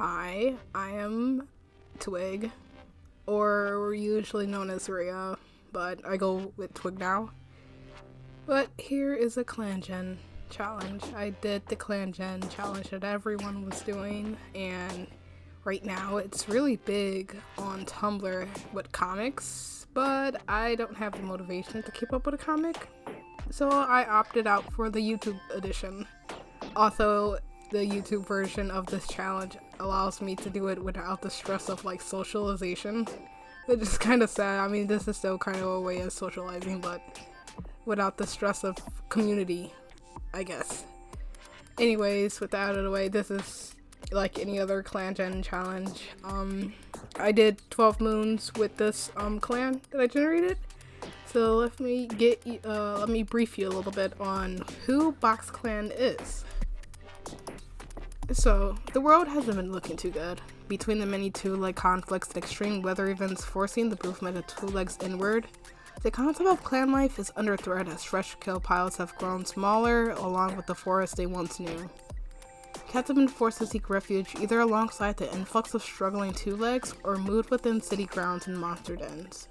Hi, I am Twig, or usually known as Rhea, but I go with Twig now. But here is a Clangen challenge. I did the Clangen challenge that everyone was doing, and right now it's really big on Tumblr with comics, but I don't have the motivation to keep up with a comic, so I opted out for the YouTube edition. Also, the YouTube version of this challenge allows me to do it without the stress of like socialization, which is kind of sad. I mean, this is still kind of a way of socializing, but without the stress of community, I guess. Anyways, with that out of the way, this is like any other Clangen challenge. I did 12 moons with this clan that I generated. So let me brief you a little bit on who Boxclan is. So, the world hasn't been looking too good. Between the many two-leg conflicts and extreme weather events forcing the movement of two legs inward, the concept of clan life is under threat as fresh kill piles have grown smaller along with the forest they once knew. Cats have been forced to seek refuge either alongside the influx of struggling two legs or moved within city grounds and monster dens.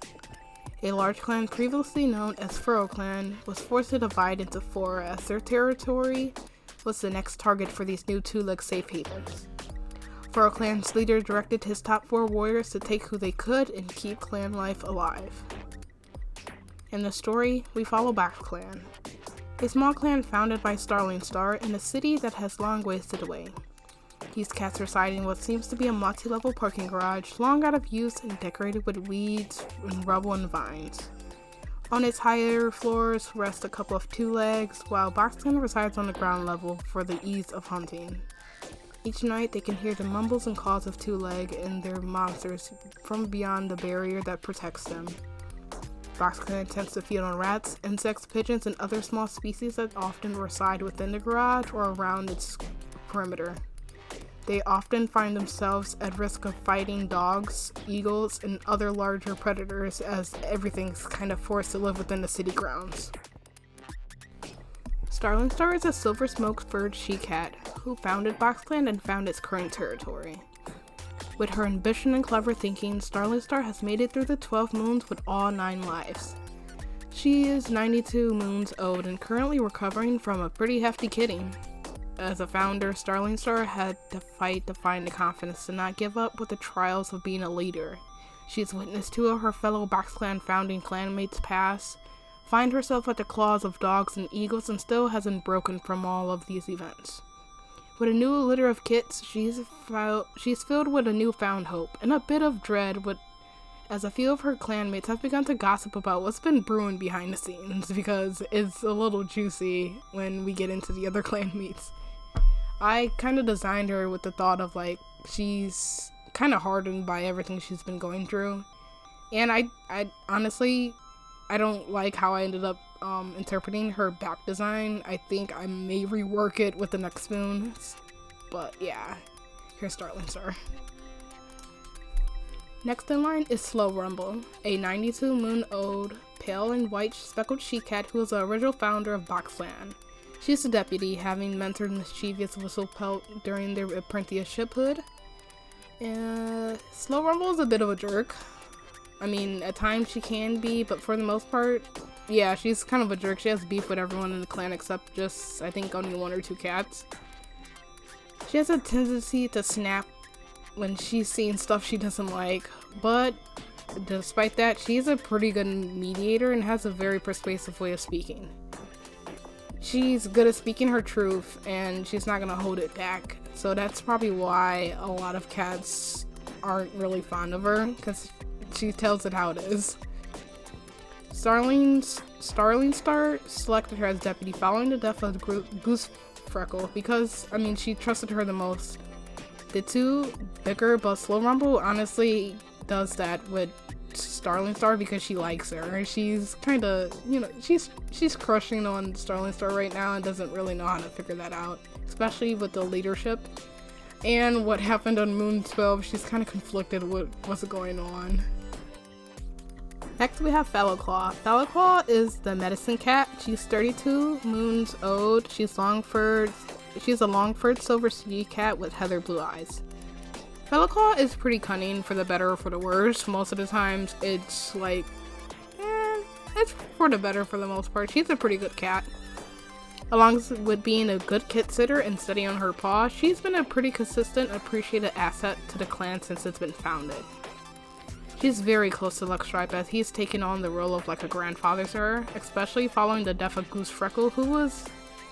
A large clan previously known as fallowclaw was forced to divide into four as their territory was the next target for these new two-leg safe havens. Fallowclaw's leader directed his top four warriors to take who they could and keep clan life alive. In the story, we follow Boxclan, a small clan founded by starlingstar in a city that has long wasted away. These cats reside in what seems to be a multi-level parking garage, long out of use and decorated with weeds and rubble and vines. On its higher floors rest a couple of two legs, while Boxclan resides on the ground level for the ease of hunting. Each night they can hear the mumbles and calls of two leg and their monsters from beyond the barrier that protects them. Boxclan tends to feed on rats, insects, pigeons, and other small species that often reside within the garage or around its perimeter. They often find themselves at risk of fighting dogs, eagles, and other larger predators as everything's kind of forced to live within the city grounds. Starlingstar is a silver smoke-furred she-cat who founded Boxclan and found its current territory. With her ambition and clever thinking, Starlingstar has made it through the 12 moons with all 9 lives. She is 92 moons old and currently recovering from a pretty hefty kidding. As a founder, Starlingstar had to fight to find the confidence to not give up with the trials of being a leader. She has witnessed 2 of her fellow Boxclan founding clanmates pass, find herself at the claws of dogs and eagles, and still hasn't broken from all of these events. With a new litter of kits, she's filled with a newfound hope and a bit of dread as a few of her clanmates have begun to gossip about what's been brewing behind the scenes, because it's a little juicy when we get into the other clanmates. I kind of designed her with the thought of like she's kind of hardened by everything she's been going through, and I honestly don't like how I ended up interpreting her back design. I think I may rework it with the next moons, but yeah, here's Starlingstar. Next in line is sloerumble, a 92 moon old, pale and white speckled she-cat who is the original founder of Boxclan. She's the deputy, having mentored mischievous whistlepelt during their apprenticeshiphood. Sloerumble is a bit of a jerk. I mean, at times she can be, but for the most part, yeah, she's kind of a jerk. She has beef with everyone in the clan except just, I think, only 1 or 2 cats. She has a tendency to snap when she's seeing stuff she doesn't like, but despite that, she's a pretty good mediator and has a very persuasive way of speaking. She's good at speaking her truth, and she's not gonna hold it back, so that's probably why a lot of cats aren't really fond of her, because she tells it how it is. Starlingstar selected her as deputy following the death of Goose Freckle because, I mean, she trusted her the most. The two bicker, but sloerumble honestly does that with Starlingstar because she likes her. She's kind of, she's crushing on Starlingstar right now and doesn't really know how to figure that out, especially with the leadership. And what happened on Moon 12, she's kind of conflicted with what's going on. Next we have fallowclaw. Fallowclaw is the medicine cat. She's 32 moons old. She's a long-furred silver sea cat with heather blue eyes. Fallowclaw is pretty cunning for the better or for the worse. Most of the times it's like, it's for the better for the most part. She's a pretty good cat. Along with being a good kit sitter and steady on her paw, she's been a pretty consistent, appreciated asset to the clan since it's been founded. She's very close to Luckstripe as he's taken on the role of like a grandfather to her, especially following the death of Goose Freckle, who was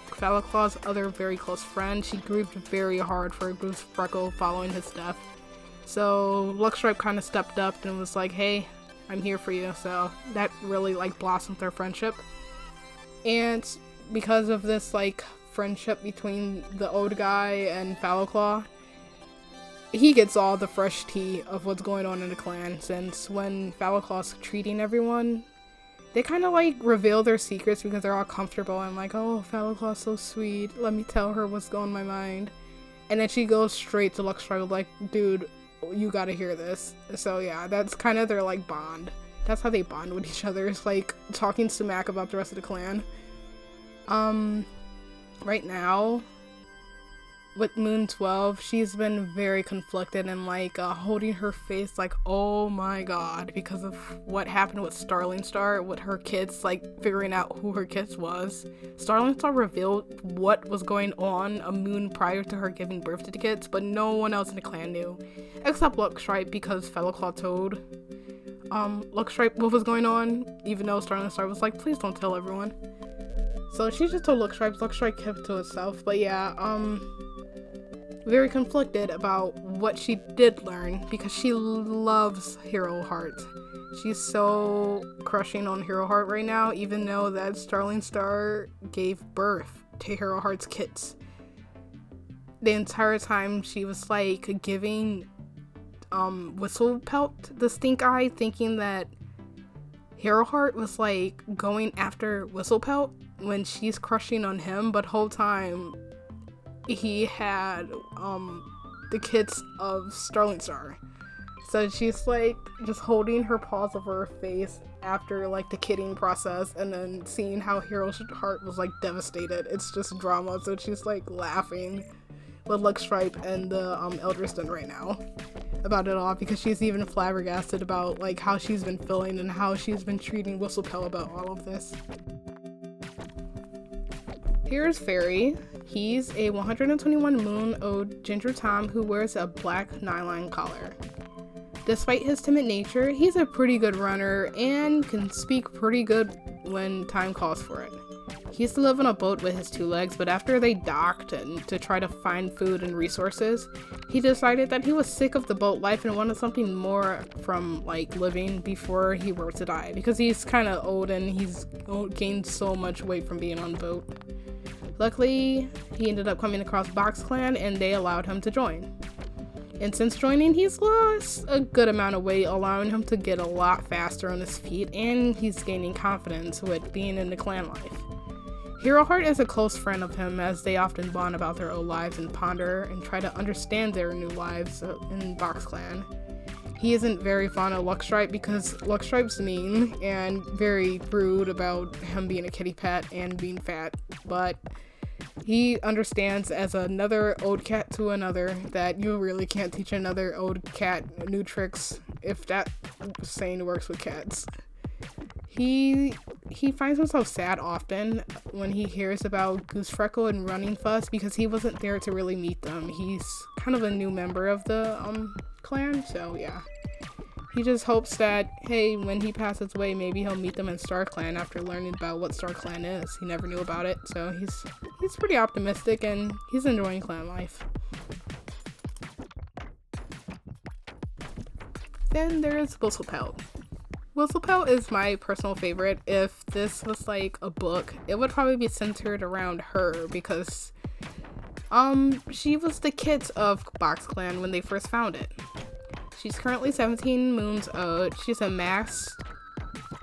Fallowclaw's other very close friend. She grieved very hard for Goose Freckle following his death. So Luckstripe kind of stepped up and was like, hey, I'm here for you. So that really like blossomed their friendship. And because of this like friendship between the old guy and Fallowclaw, he gets all the fresh tea of what's going on in the clan, since when Fallowclaw's treating everyone, they kind of like reveal their secrets because they're all comfortable and like, oh, Fallowclaw's so sweet, let me tell her what's going on in my mind. And then she goes straight to Luckstripe like, dude, you gotta hear this. So yeah, that's kind of their like bond. That's how they bond with each other, is like talking smack about the rest of the clan. Right now with Moon 12, she's been very conflicted and like holding her face like, oh my god, because of what happened with starlingstar, with her kids, like figuring out who her kids was. Starlingstar revealed what was going on a moon prior to her giving birth to the kids, but no one else in the clan knew except Luckstripe, because Fallowclaw told Luckstripe what was going on, even though starlingstar was like, please don't tell everyone. So she just told Luckstripe. Luckstripe kept it to herself. But yeah, very conflicted about what she did learn, because she loves heroheart. She's so crushing on heroheart right now, even though that starlingstar gave birth to heroheart's kids. The entire time she was like giving whistlepelt the stink eye, thinking that heroheart was like going after whistlepelt when she's crushing on him, but whole time he had the kids of starlingstar. So she's like just holding her paws over her face after like the kidding process, and then seeing how heroheart was like devastated. It's just drama. So she's like laughing with Luckstripe and the Elderston right now about it all, because she's even flabbergasted about like how she's been feeling and how she's been treating whistlepelt about all of this. Here's Ferry. He's a 121 moon ode Ginger Tom who wears a black nylon collar. Despite his timid nature, he's a pretty good runner and can speak pretty good when time calls for it. He used to live on a boat with his two legs, but after they docked and to try to find food and resources, he decided that he was sick of the boat life and wanted something more from like living before he were to die, because he's kind of old and he's gained so much weight from being on the boat. Luckily, he ended up coming across Boxclan and they allowed him to join. And since joining, he's lost a good amount of weight, allowing him to get a lot faster on his feet, and he's gaining confidence with being in the clan life. Heroheart is a close friend of him, as they often bond about their old lives and ponder and try to understand their new lives in Boxclan. He isn't very fond of Luckstripe because Luckstripe's mean and very rude about him being a kitty pet and being fat, but he understands as another old cat to another that you really can't teach another old cat new tricks, if that saying works with cats. He finds himself sad often when he hears about Goose Freckle and Running Fuss, because he wasn't there to really meet them. He's kind of a new member of the clan, so yeah. He just hopes that, hey, when he passes away, maybe he'll meet them in StarClan after learning about what StarClan is. He never knew about it, so he's pretty optimistic and he's enjoying clan life. Then there's Whistlepelt. Whistlepelt is my personal favorite. If this was like a book, it would probably be centered around her, because she was the kids of Boxclan when they first found it. She's currently 17 moons old. She's a masked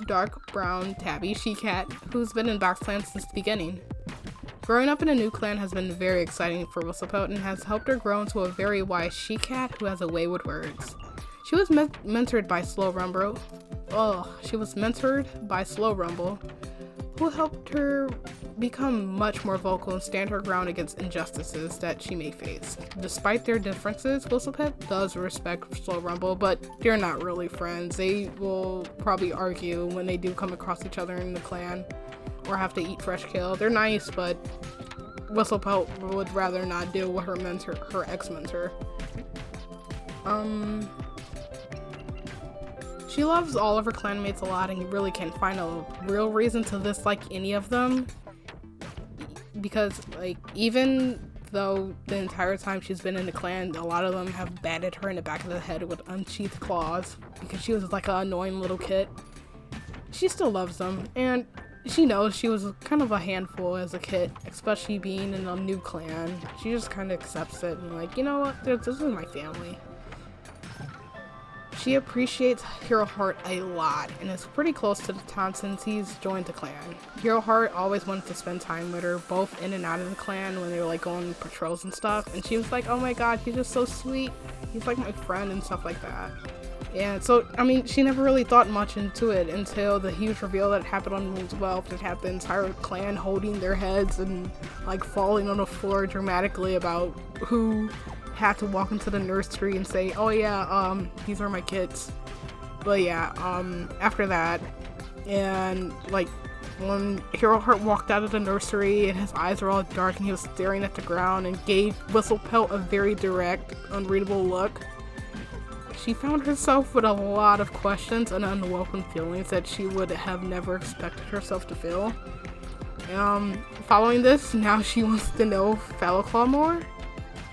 dark brown tabby she-cat who's been in Boxclan since the beginning. Growing up in a new clan has been very exciting for Whistlepelt and has helped her grow into a very wise she-cat who has a way with words. She was mentored by sloerumble, who helped her become much more vocal and stand her ground against injustices that she may face. Despite their differences, whistlepelt does respect sloerumble, but they're not really friends. They will probably argue when they do come across each other in the clan or have to eat fresh kill. They're nice, but whistlepelt would rather not deal with her ex-mentor. She loves all of her clanmates a lot and really can't find a real reason to dislike any of them, because like even though the entire time she's been in the clan, a lot of them have batted her in the back of the head with unsheathed claws because she was like an annoying little kid. She still loves them, and she knows she was kind of a handful as a kid, especially being in a new clan. She just kind of accepts it and like, you know what, this is my family. She appreciates heroheart a lot and is pretty close to the town since he's joined the clan. Heroheart always wanted to spend time with her, both in and out of the clan when they were like going patrols and stuff, and she was like, oh my god, he's just so sweet, he's like my friend and stuff like that. And so, I mean, she never really thought much into it until the huge reveal that happened on Moon 12 that had the entire clan holding their heads and like falling on the floor dramatically about who had to walk into the nursery and say, oh yeah, these are my kids. But yeah, after that, and like when heroheart walked out of the nursery and his eyes were all dark and he was staring at the ground and gave whistlepelt a very direct, unreadable look, she found herself with a lot of questions and unwelcome feelings that she would have never expected herself to feel. Following this, now she wants to know fallowclaw more.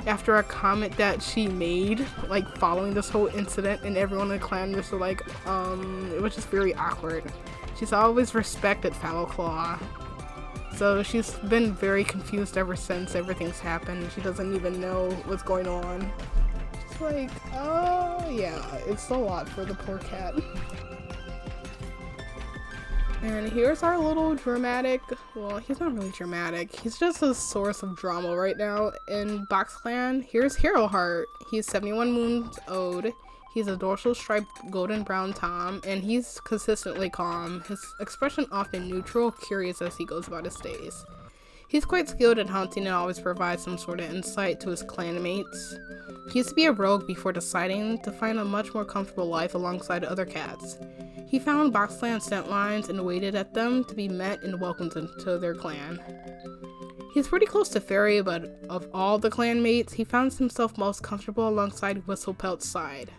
After a comment that she made, like following this whole incident, and everyone in the clan was like, it was just very awkward. She's always respected fallowclaw, so she's been very confused ever since everything's happened. She doesn't even know what's going on. She's like, oh yeah, it's a lot for the poor cat. And here's our little dramatic, well, he's not really dramatic, he's just a source of drama right now in Boxclan. Here's heroheart. He's 71 moons old, he's a dorsal striped golden brown tom, and he's consistently calm. His expression often neutral, curious as he goes about his days. He's quite skilled at hunting and always provides some sort of insight to his clanmates. He used to be a rogue before deciding to find a much more comfortable life alongside other cats. He found Boxclan scent lines and waited at them to be met and welcomed into their clan. He's pretty close to Ferry, but of all the clanmates, he found himself most comfortable alongside whistlepelt's side.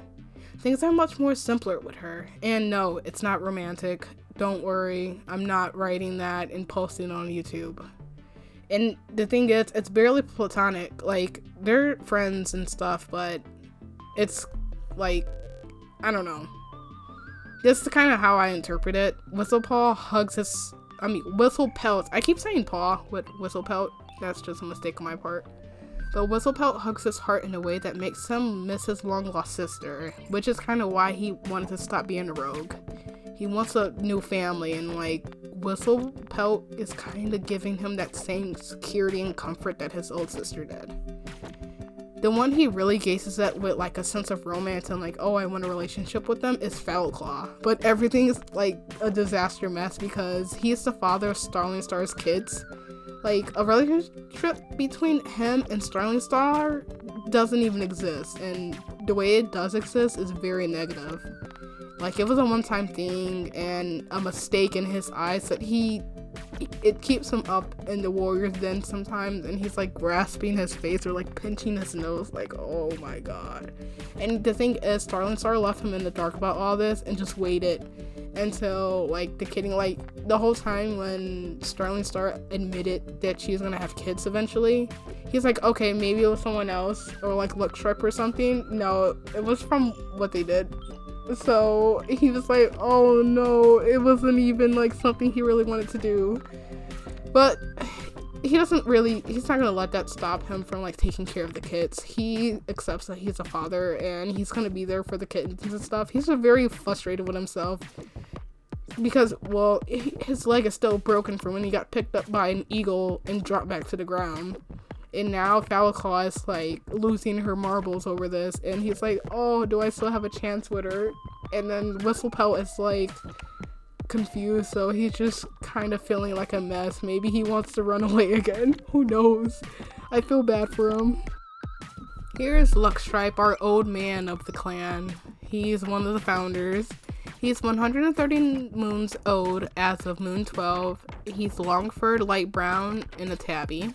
Things are much more simpler with her, and no, it's not romantic. Don't worry, I'm not writing that and posting on YouTube. And the thing is, it's barely platonic. Like, they're friends and stuff, but it's like, I don't know. This is kind of how I interpret it. Whistlepelt, I keep saying paw with whistlepelt. That's just a mistake on my part. But whistlepelt hugs his heart in a way that makes him miss his long-lost sister, which is kind of why he wanted to stop being a rogue. He wants a new family, and like, whistlepelt is kind of giving him that same security and comfort that his old sister did. The one he really gazes at with like a sense of romance and like, oh, I want a relationship with them is fallowclaw. But everything is like a disaster mess because he's the father of starlingstar's kids. Like, a relationship between him and starlingstar doesn't even exist, and the way it does exist is very negative. Like, it was a one-time thing and a mistake in his eyes that it keeps him up in the warrior's den sometimes, and he's like grasping his face or like pinching his nose, like, oh my god. And the thing is, starlingstar left him in the dark about all this and just waited until like the kidding, like the whole time when starlingstar admitted that she's gonna have kids eventually, he's like, okay, maybe it was someone else or like luckstripe or something. No, it was from what they did. So he was like, oh no, it wasn't even like something he really wanted to do. But he's not gonna let that stop him from like taking care of the kids. He accepts that he's a father and he's gonna be there for the kittens and stuff. He's just very frustrated with himself because, well, his leg is still broken from when he got picked up by an eagle and dropped back to the ground. And now fallowclaw is like losing her marbles over this, and he's like, oh, do I still have a chance with her? And then whistlepelt is like, confused, so he's just kind of feeling like a mess. Maybe he wants to run away again. Who knows? I feel bad for him. Here's Luckstripe, our old man of the clan. He's one of the founders. He's 130 moons old as of moon 12. He's long-furred, light brown, and a tabby.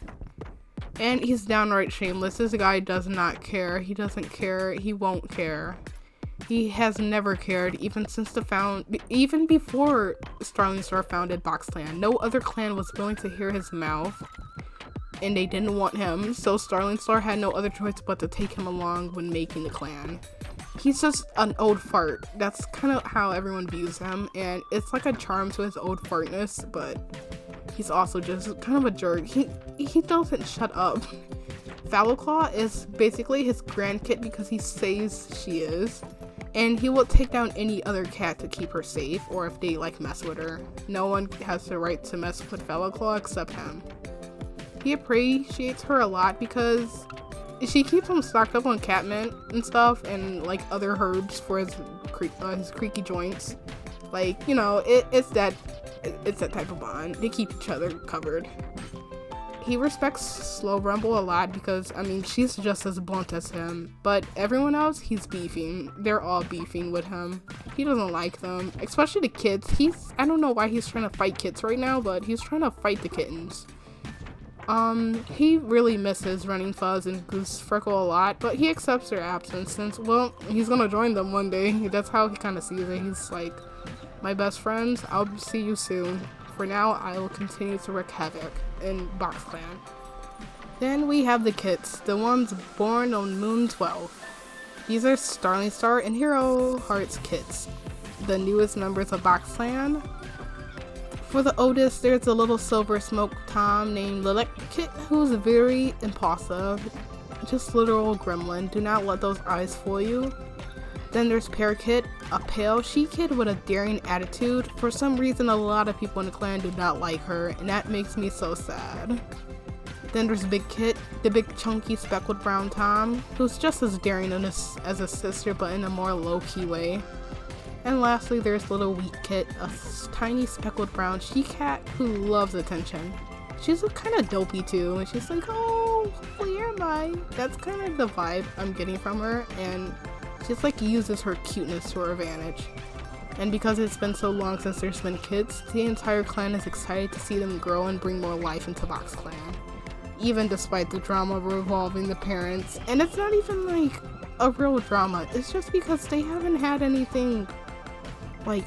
And he's downright shameless. This guy does not care. He doesn't care. He won't care. He has never cared, even before Starlingstar founded Boxclan. No other clan was willing to hear his mouth, and they didn't want him, so Starlingstar had no other choice but to take him along when making the clan. He's just an old fart. That's kind of how everyone views him, and it's like a charm to his old fartness, but he's also just kind of a jerk. He doesn't shut up. Fallowclaw is basically his grandkit because he says she is, and he will take down any other cat to keep her safe, or if they like mess with her. No one has the right to mess with Fallowclaw except him. He appreciates her a lot because she keeps him stocked up on catmint and stuff, and like other herbs for his creaky joints. Like, you know, it's that type of bond. They keep each other covered. He respects Sloerumble a lot because, I mean, she's just as blunt as him. But everyone else, he's beefing. They're all beefing with him. He doesn't like them, especially the kids. I don't know why he's trying to fight kids right now, but he's trying to fight the kittens. He really misses Running Fuzz and Goose Freckle a lot, but he accepts their absence since, well, he's gonna join them one day. That's how he kind of sees it. He's like, my best friends, I'll see you soon. For now, I will continue to wreak havoc in Boxclan. Then we have the kits, the ones born on moon 12. These are Starlingstar and heroheart's kits, the newest members of Boxclan. For the oldest, there's a little silver smoke tom named Lilith Kit, who's very impulsive, just literal gremlin. Do not let those eyes fool you. Then there's Parakeet, a pale she-kid with a daring attitude. For some reason, a lot of people in the clan do not like her, and that makes me so sad. Then there's Big Kit, the big chunky speckled brown tom, who's just as daring as a sister, but in a more low-key way. And lastly, there's Little Weak Kit, a tiny speckled brown she-cat who loves attention. She's kind of dopey too, and she's like, oh, where am I? That's kind of the vibe I'm getting from her, and she's like uses her cuteness to her advantage. And because it's been so long since there's been kids, the entire clan is excited to see them grow and bring more life into Boxclan. Even despite the drama revolving the parents. And it's not even like a real drama, it's just because they haven't had anything like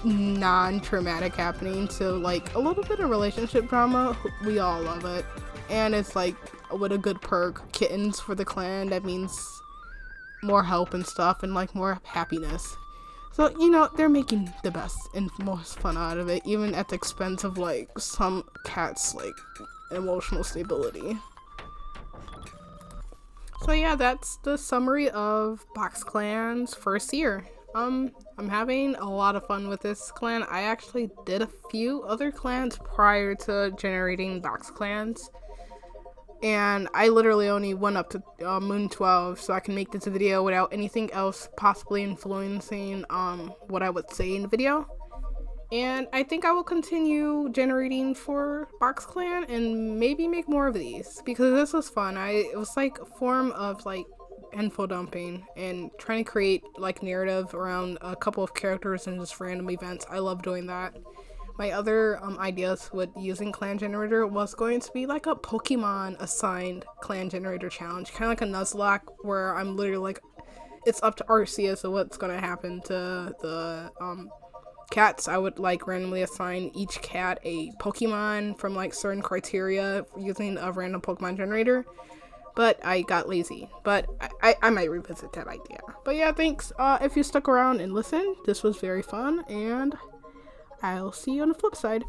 non-traumatic happening, so like a little bit of relationship drama, we all love it. And it's like with a good perk, kittens for the clan, that means more help and stuff and like more happiness. So, you know, they're making the best and most fun out of it, even at the expense of like some cats like emotional stability. So yeah, that's the summary of Boxclan's first year. I'm having a lot of fun with this clan. I actually did a few other clans prior to generating Boxclans, and I literally only went up to moon 12 so I can make this video without anything else possibly influencing what I would say in the video. And I think I will continue generating for Boxclan and maybe make more of these because this was fun. It was like a form of like info dumping and trying to create like narrative around a couple of characters and just random events. I love doing that. My other ideas with using clan generator was going to be like a Pokemon assigned clan generator challenge, kind of like a Nuzlocke, where I'm literally like, it's up to Arceus of what's going to happen to the cats. I would like randomly assign each cat a Pokemon from like certain criteria using a random Pokemon generator. But I got lazy. But I might revisit that idea. But yeah, thanks if you stuck around and listened. This was very fun, and I'll see you on the flip side.